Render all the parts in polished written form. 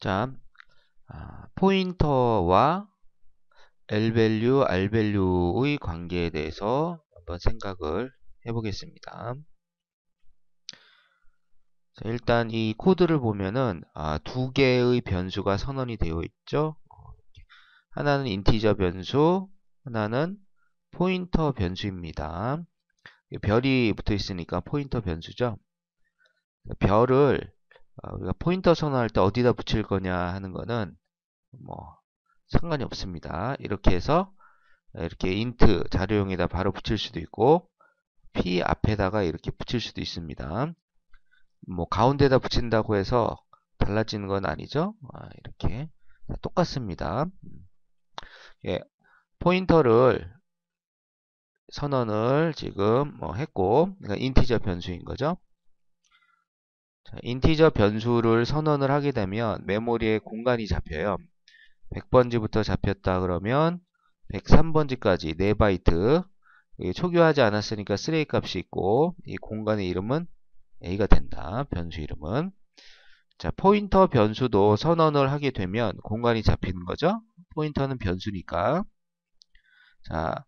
자, 포인터와 L밸류, R밸류의 관계에 대해서 한번 생각을 해보겠습니다. 자, 일단 이 코드를 보면은 두 개의 변수가 선언이 되어 있죠. 하나는 인티저 변수, 하나는 포인터 변수입니다. 별이 붙어 있으니까 포인터 변수죠. 별을 우리가 포인터 선언할 때 어디다 붙일 거냐 하는 거는 뭐 상관이 없습니다. 이렇게 해서 이렇게 인트 자료용에다 바로 붙일 수도 있고 p 앞에다가 이렇게 붙일 수도 있습니다. 뭐 가운데다 붙인다고 해서 달라지는 건 아니죠. 이렇게 똑같습니다. 예, 포인터를 선언을 지금 했고, 그러니까 인티저 변수인 거죠. 자, 인티저 변수를 선언을 하게 되면 메모리에 공간이 잡혀요. 100번지부터 잡혔다 그러면 103번지까지 4바이트. 초기화하지 않았으니까 쓰레기 값이 있고, 이 공간의 이름은 A가 된다. 변수 이름은. 자, 포인터 변수도 선언을 하게 되면 공간이 잡히는 거죠. 포인터는 변수니까. 자,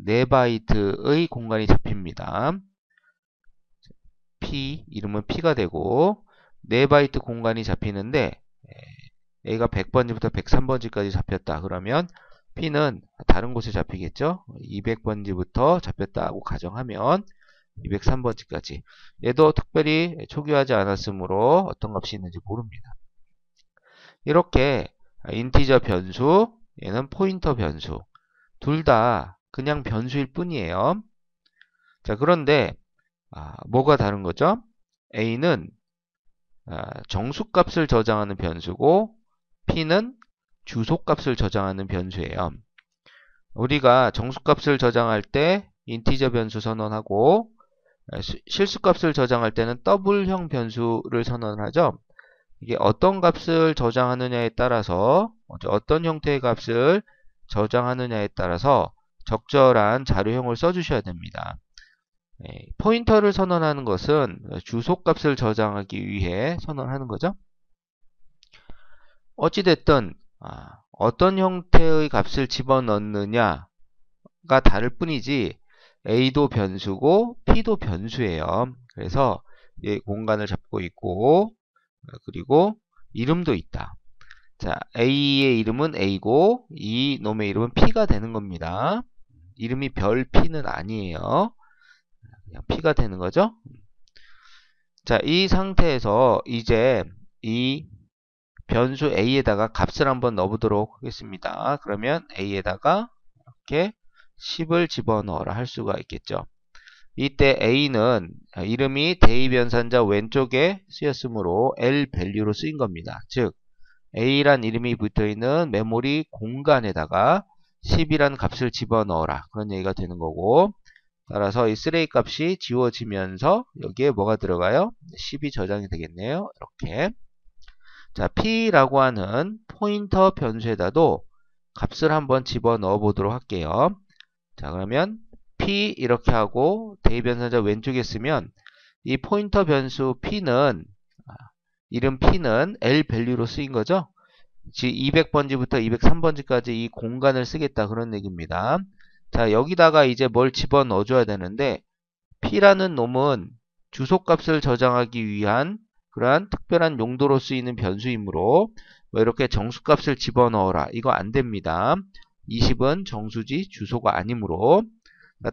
4바이트의 공간이 잡힙니다. P, 이름은 P가 되고 4바이트 공간이 잡히는데 A가 100번지부터 103번지까지 잡혔다. 그러면 P는 다른 곳에 잡히겠죠. 200번지부터 잡혔다고 가정하면 203번지까지. 얘도 특별히 초기화하지 않았으므로 어떤 값이 있는지 모릅니다. 이렇게 인티저 변수, 얘는 포인터 변수. 둘 다 그냥 변수일 뿐이에요. 자, 그런데 뭐가 다른 거죠? A는 정수값을 저장하는 변수고 P는 주소값을 저장하는 변수예요. 우리가 정수값을 저장할 때 인티저 변수 선언하고 실수값을 저장할 때는 더블형 변수를 선언하죠. 이게 어떤 값을 저장하느냐에 따라서 어떤 형태의 값을 저장하느냐에 따라서 적절한 자료형을 써주셔야 됩니다. 포인터를 선언하는 것은 주소값을 저장하기 위해 선언하는 거죠. 어찌됐든 어떤 형태의 값을 집어넣느냐가 다를 뿐이지 A도 변수고 P도 변수예요. 그래서 얘 공간을 잡고 있고 그리고 이름도 있다. 자, A의 이름은 A고 이 놈의 이름은 P가 되는 겁니다. 이름이 별 P는 아니에요. 그냥 P가 되는 거죠. 자, 이 상태에서 이제 이 변수 A에다가 값을 한번 넣어보도록 하겠습니다. 그러면 A에다가 이렇게 10을 집어넣어라 할 수가 있겠죠. 이때 A는 이름이 대입연산자 왼쪽에 쓰였으므로 L 밸류로 쓰인 겁니다. 즉 A란 이름이 붙어있는 메모리 공간에다가 10이란 값을 집어넣어라. 그런 얘기가 되는 거고 따라서 이 쓰레기 값이 지워지면서 여기에 뭐가 들어가요? 10이 저장이 되겠네요. 이렇게. 자, P라고 하는 포인터 변수에다도 값을 한번 집어넣어 보도록 할게요. 자, 그러면 P 이렇게 하고 대입연산자 왼쪽에 쓰면 이 포인터 변수 P는 이름 P는 L 밸류로 쓰인 거죠. 즉 200번지부터 203번지까지 이 공간을 쓰겠다 그런 얘기입니다. 자, 여기다가 이제 뭘 집어넣어 줘야 되는데 P라는 놈은 주소값을 저장하기 위한 그러한 특별한 용도로 쓰이는 변수이므로 뭐 이렇게 정수값을 집어넣어라. 이거 안 됩니다. 20은 정수지 주소가 아니므로.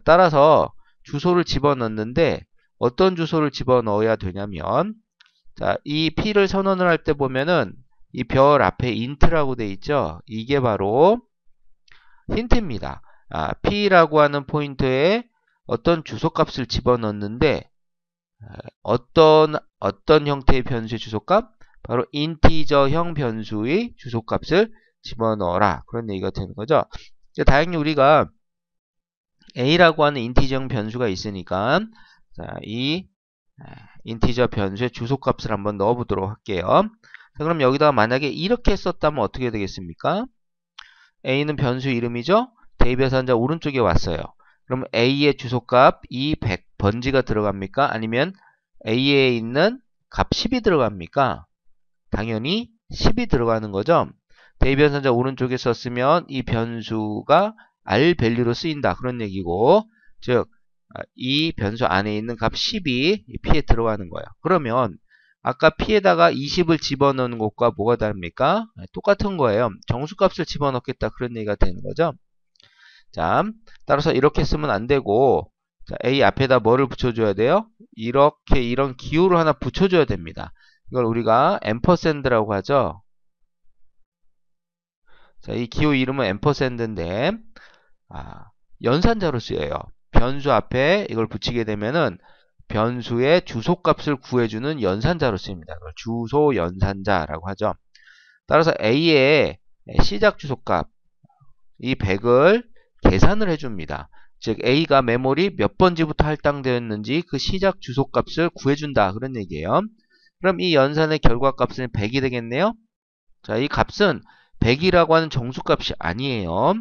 따라서 주소를 집어넣는데 어떤 주소를 집어넣어야 되냐면 자, 이 P를 선언을 할 때 보면은 이 별 앞에 int라고 돼 있죠. 이게 바로 힌트입니다. P라고 하는 포인트에 어떤 주소값을 집어넣는데 어떤 형태의 변수의 주소값? 바로 인티저형 변수의 주소값을 집어넣어라. 그런 얘기가 되는 거죠. 다행히 우리가 A라고 하는 인티저형 변수가 있으니까 자, 이 인티저 변수의 주소값을 한번 넣어보도록 할게요. 자, 그럼 여기다가 만약에 이렇게 썼다면 어떻게 되겠습니까? A는 변수 이름이죠. 대입연산자 오른쪽에 왔어요. 그럼 A의 주소값 이 100번지가 들어갑니까? 아니면 A에 있는 값 10이 들어갑니까? 당연히 10이 들어가는 거죠. 대입연산자 오른쪽에 썼으면 이 변수가 R 밸류로 쓰인다. 그런 얘기고, 즉 이 변수 안에 있는 값 10이 P에 들어가는 거예요. 그러면 아까 P에다가 20을 집어넣는 것과 뭐가 다릅니까? 똑같은 거예요. 정수값을 집어넣겠다. 그런 얘기가 되는 거죠. 자, 따라서 이렇게 쓰면 안 되고, 자, A 앞에다 뭐를 붙여줘야 돼요? 이렇게 이런 기호를 하나 붙여줘야 됩니다. 이걸 우리가 앰퍼샌드라고 하죠. 자, 이 기호 이름은 앰퍼샌드인데, 연산자로 쓰여요. 변수 앞에 이걸 붙이게 되면은 변수의 주소값을 구해주는 연산자로 쓰입니다. 그걸 주소 연산자라고 하죠. 따라서 A의 시작 주소값, 이 100을 계산을 해줍니다. 즉 A가 메모리 몇 번지부터 할당되었는지 그 시작 주소값을 구해준다. 그런 얘기예요. 그럼 이 연산의 결과값은 100이 되겠네요. 자, 이 값은 100이라고 하는 정수값이 아니에요.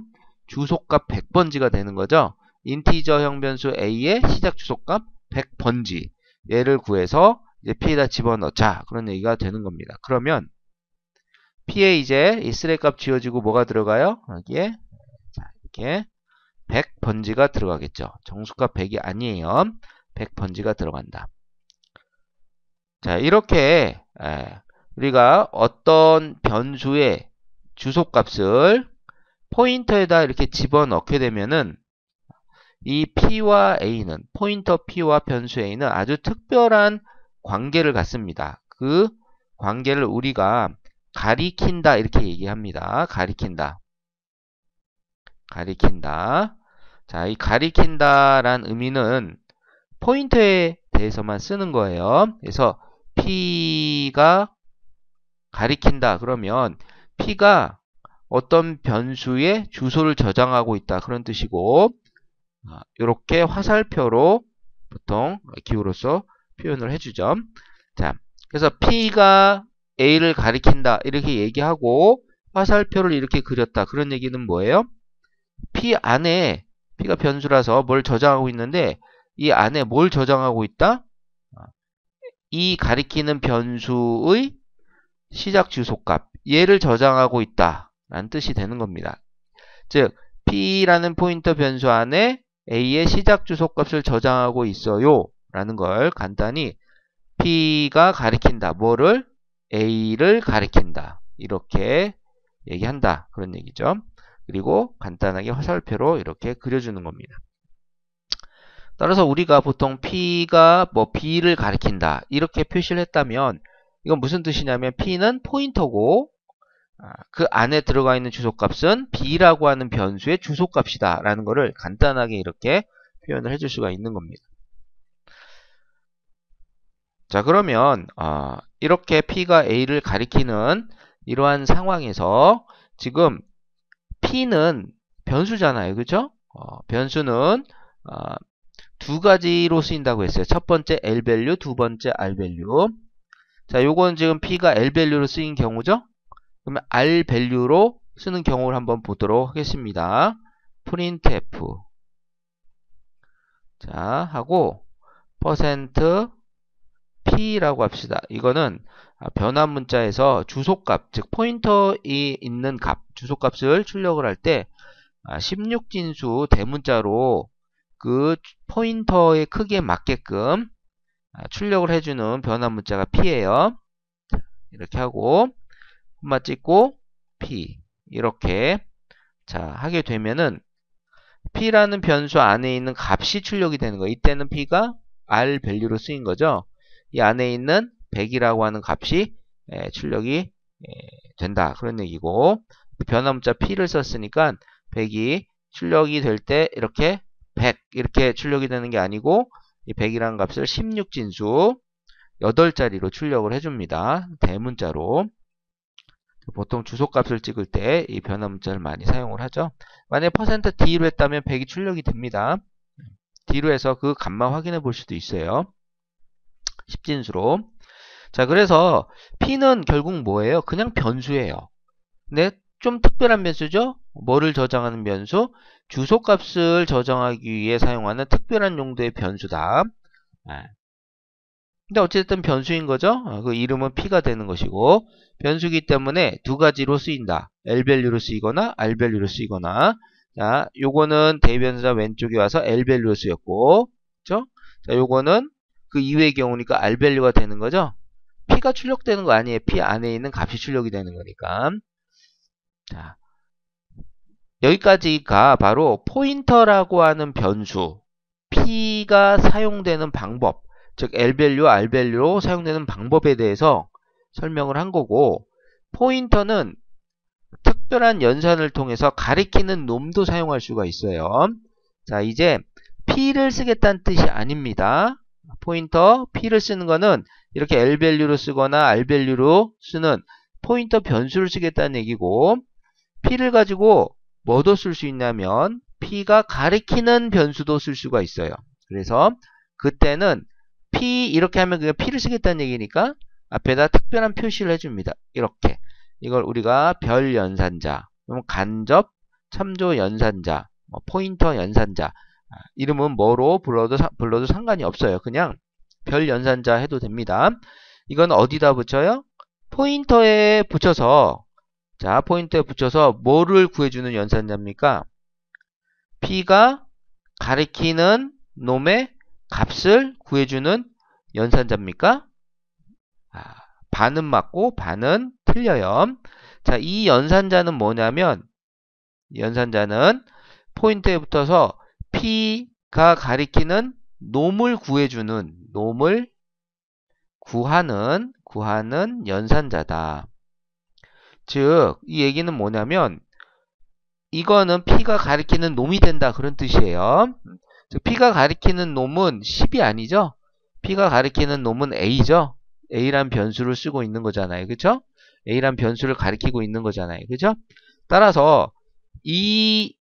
주소값 100번지가 되는 거죠. 인티저형 변수 A의 시작 주소값 100번지. 얘를 구해서 이제 P에다 집어넣자. 그런 얘기가 되는 겁니다. 그러면 P에 이제 이 쓰레값 지워지고 뭐가 들어가요? 여기에 자, 이렇게 100번지가 들어가겠죠. 정수값 100이 아니에요. 100번지가 들어간다. 자, 이렇게 우리가 어떤 변수의 주소값을 포인터에다 이렇게 집어넣게 되면은 이 P와 A는, 포인터 P와 변수 A는 아주 특별한 관계를 갖습니다. 그 관계를 우리가 가리킨다 이렇게 얘기합니다. 가리킨다. 가리킨다. 자, 이 가리킨다란 의미는 포인터에 대해서만 쓰는 거예요. 그래서 P가 가리킨다 그러면 P가 어떤 변수의 주소를 저장하고 있다 그런 뜻이고, 이렇게 화살표로 보통 기호로서 표현을 해주죠. 자, 그래서 P가 A를 가리킨다 이렇게 얘기하고 화살표를 이렇게 그렸다 그런 얘기는 뭐예요? P 안에 P가 변수라서 뭘 저장하고 있는데 이 안에 뭘 저장하고 있다? 이 가리키는 변수의 시작 주소값 얘를 저장하고 있다 라는 뜻이 되는 겁니다. 즉 P라는 포인터 변수 안에 A의 시작 주소값을 저장하고 있어요 라는 걸 간단히 P가 가리킨다. 뭐를? A를 가리킨다. 이렇게 얘기한다. 그런 얘기죠. 그리고 간단하게 화살표로 이렇게 그려주는 겁니다. 따라서 우리가 보통 P가 뭐 B를 가리킨다. 이렇게 표시를 했다면 이건 무슨 뜻이냐면 P는 포인터고 그 안에 들어가 있는 주소값은 B라고 하는 변수의 주소값이다 라는 것을 간단하게 이렇게 표현을 해줄 수가 있는 겁니다. 자, 그러면 이렇게 P가 A를 가리키는 이러한 상황에서 지금 P는 변수잖아요. 그죠? 변수는 두 가지로 쓰인다고 했어요. 첫 번째 L밸류, 두 번째 R밸류. 자, 요건 지금 P가 L밸류로 쓰인 경우죠? 그러면 R밸류로 쓰는 경우를 한번 보도록 하겠습니다. printf. 자, 하고 %P라고 합시다. 이거는 변환 문자에서 주소값, 즉 포인터에 있는 값, 주소값을 출력을 할 때 16진수 대문자로 그 포인터의 크기에 맞게끔 출력을 해주는 변환 문자가 P예요. 이렇게 하고 콤마 찍고 P 이렇게 자 하게 되면은 P라는 변수 안에 있는 값이 출력이 되는 거예요. 이때는 P가 R 밸류로 쓰인 거죠. 이 안에 있는 100이라고 하는 값이 출력이 된다. 그런 얘기고 변환 문자 P를 썼으니까 100이 출력이 될 때 이렇게 100 이렇게 출력이 되는 게 아니고 이 100이라는 값을 16진수 8자리로 출력을 해줍니다. 대문자로. 보통 주소값을 찍을 때 이 변환 문자를 많이 사용을 하죠. 만약에 %D로 했다면 100이 출력이 됩니다. D로 해서 그 값만 확인해 볼 수도 있어요. 10진수로. 자, 그래서 P는 결국 뭐예요? 그냥 변수예요. 근데 좀 특별한 변수죠? 뭐를 저장하는 변수? 주소값을 저장하기 위해 사용하는 특별한 용도의 변수다. 근데 어쨌든 변수인 거죠. 그 이름은 p가 되는 것이고 변수기 때문에 두 가지로 쓰인다. L밸류로 쓰이거나 R밸류로 쓰이거나. 자, 요거는 대변사 왼쪽에 와서 L밸류로 쓰였고, 그죠? 자, 요거는 그 이외의 경우니까 R밸류가 되는 거죠. p가 출력되는 거 아니에요. p 안에 있는 값이 출력이 되는 거니까. 자, 여기까지가 바로 포인터라고 하는 변수, p가 사용되는 방법, 즉 L밸류, R밸류로 사용되는 방법에 대해서 설명을 한 거고, 포인터는 특별한 연산을 통해서 가리키는 놈도 사용할 수가 있어요. 자, 이제 p를 쓰겠다는 뜻이 아닙니다. 포인터, p를 쓰는 거는 이렇게 L밸류로 쓰거나 R밸류로 쓰는 포인터 변수를 쓰겠다는 얘기고, p를 가지고 뭐도 쓸 수 있냐면 p가 가리키는 변수도 쓸 수가 있어요. 그래서 그때는 p 이렇게 하면 그냥 p를 쓰겠다는 얘기니까 앞에다 특별한 표시를 해줍니다. 이렇게. 이걸 우리가 별 연산자, 간접 참조 연산자, 포인터 연산자, 이름은 뭐로 불러도 상관이 없어요. 그냥 별 연산자 해도 됩니다. 이건 어디다 붙여요? 포인터에 붙여서, 자, 포인터에 붙여서 뭐를 구해주는 연산자입니까? p가 가리키는 놈의 값을 구해주는 연산자입니까? 반은 맞고 반은 틀려요. 자, 이 연산자는 뭐냐면, 연산자는 포인트에 붙어서 p가 가리키는 놈을 구해주는, 놈을 구하는 연산자다. 즉, 이 얘기는 뭐냐면, 이거는 p가 가리키는 놈이 된다, 그런 뜻이에요. 즉, p가 가리키는 놈은 10이 아니죠? p가 가리키는 놈은 a죠? a란 변수를 쓰고 있는 거잖아요. 그쵸? a란 변수를 가리키고 있는 거잖아요. 그죠? 따라서 이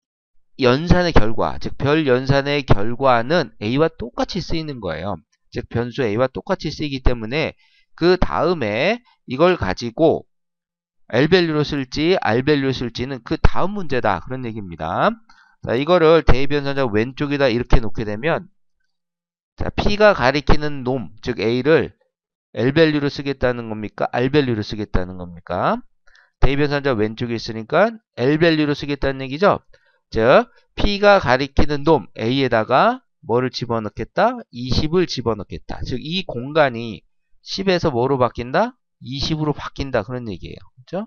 연산의 결과, 즉 별 연산의 결과는 a와 똑같이 쓰이는 거예요. 즉 변수 a와 똑같이 쓰이기 때문에 그 다음에 이걸 가지고 L밸류로 쓸지 R밸류로 쓸지는 그 다음 문제다, 그런 얘기입니다. 자, 이거를 대변산자 왼쪽에다 이렇게 놓게 되면, 자, p가 가리키는 놈, 즉 a를 L밸류로 쓰겠다는 겁니까? R밸류로 쓰겠다는 겁니까? 대변산자 왼쪽에 있으니까 L밸류로 쓰겠다는 얘기죠. 즉 p가 가리키는 놈 a에다가 뭐를 집어넣겠다? 20을 집어넣겠다. 즉 이 공간이 10에서 뭐로 바뀐다? 20으로 바뀐다, 그런 얘기예요. 그렇죠?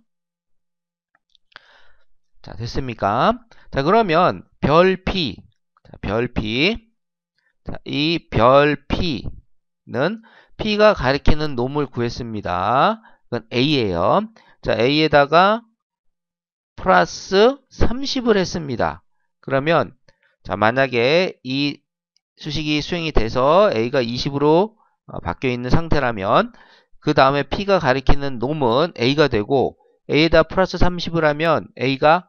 자, 됐습니까? 자, 그러면 별 p, 자, 별 p, 자, 이 별 p는 p가 가리키는 놈을 구했습니다. 그건 a예요. 자, a에다가 플러스 30을 했습니다. 그러면 자, 만약에 이 수식이 수행이 돼서 a가 20으로 바뀌어 있는 상태라면 그 다음에 p가 가리키는 놈은 a가 되고 a에다 플러스 30을 하면 a가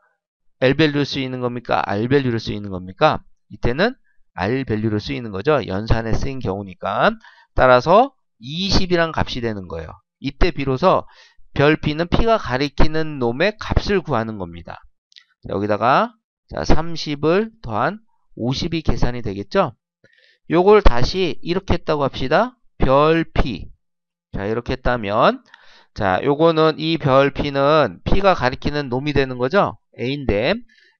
L밸류로 쓰이는 겁니까? R밸류로 쓰이는 겁니까? 이때는 R밸류로 쓰이는 거죠. 연산에 쓰인 경우니까. 따라서 20이란 값이 되는 거예요. 이때 비로소 별 p는 p가 가리키는 놈의 값을 구하는 겁니다. 여기다가 자, 30을 더한 50이 계산이 되겠죠? 요걸 다시 이렇게 했다고 합시다. 별 p. 자, 이렇게 했다면 자, 요거는 이 별 p는 p가 가리키는 놈이 되는 거죠? a인데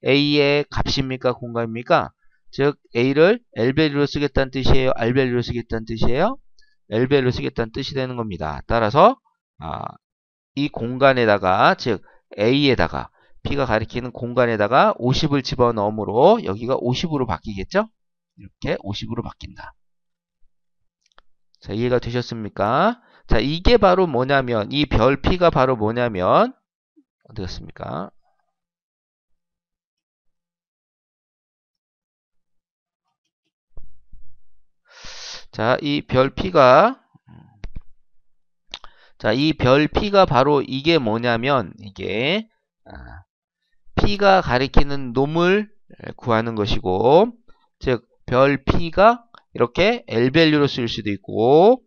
a의 값입니까? 공간입니까? 즉 a를 L밸류로 쓰겠다는 뜻이에요? R밸류로 쓰겠다는 뜻이에요? L밸류로 쓰겠다는 뜻이 되는 겁니다. 따라서 이 공간에다가, 즉 a에다가 p가 가리키는 공간에다가 50을 집어넣으므로 여기가 50으로 바뀌겠죠? 이렇게 50으로 바뀐다. 자, 이해가 되셨습니까? 자, 이게 바로 뭐냐면, 이 별 p가 바로 뭐냐면, 어디 갔습니까? 자, 이 별 p가, 자, 이 별 p가 바로 이게 뭐냐면, 이게, p가 가리키는 놈을 구하는 것이고, 즉, 별 p가 이렇게 L밸류로 쓰일 수도 있고,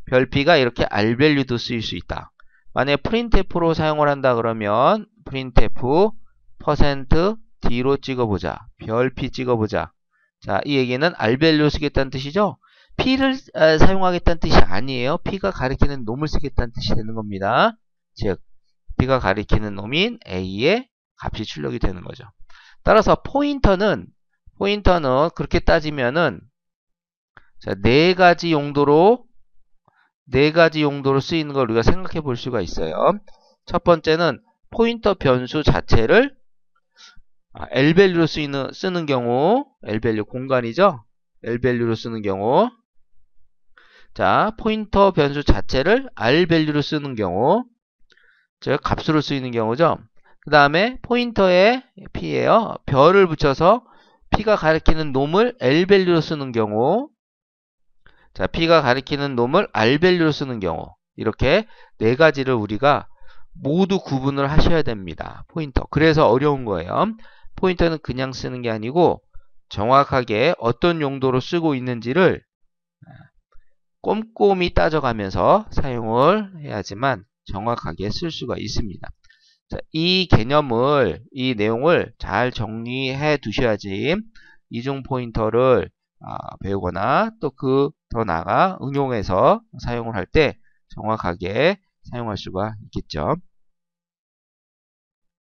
별 p가 이렇게 R밸류도 쓰일 수 있다. 만약에 printf로 사용을 한다 그러면 printf %d로 찍어보자. 별 p 찍어보자. 자, 이 얘기는 R밸류 쓰겠다는 뜻이죠. P를 사용하겠다는 뜻이 아니에요. P가 가리키는 놈을 쓰겠다는 뜻이 되는 겁니다. 즉 P가 가리키는 놈인 A의 값이 출력이 되는 거죠. 따라서 포인터는 그렇게 따지면은 자, 네 가지 용도로 쓰이는 걸 우리가 생각해 볼 수가 있어요. 첫 번째는 포인터 변수 자체를 L밸류로 쓰는 경우, L밸류 공간이죠. L밸류로 쓰는 경우, 자, 포인터 변수 자체를 R밸류로 쓰는 경우, 즉 값으로 쓰이는 경우죠. 그 다음에 포인터에 P예요. 별을 붙여서 P가 가리키는 놈을 L밸류로 쓰는 경우, 자, P가 가리키는 놈을 R밸류로 쓰는 경우, 이렇게 네 가지를 우리가 모두 구분을 하셔야 됩니다. 포인터. 그래서 어려운 거예요. 포인터는 그냥 쓰는 게 아니고 정확하게 어떤 용도로 쓰고 있는지를 꼼꼼히 따져가면서 사용을 해야지만 정확하게 쓸 수가 있습니다. 자, 이 개념을, 이 내용을 잘 정리해 두셔야지 이중 포인터를 배우거나 또 더 나아가 응용해서 사용을 할 때 정확하게 사용할 수가 있겠죠.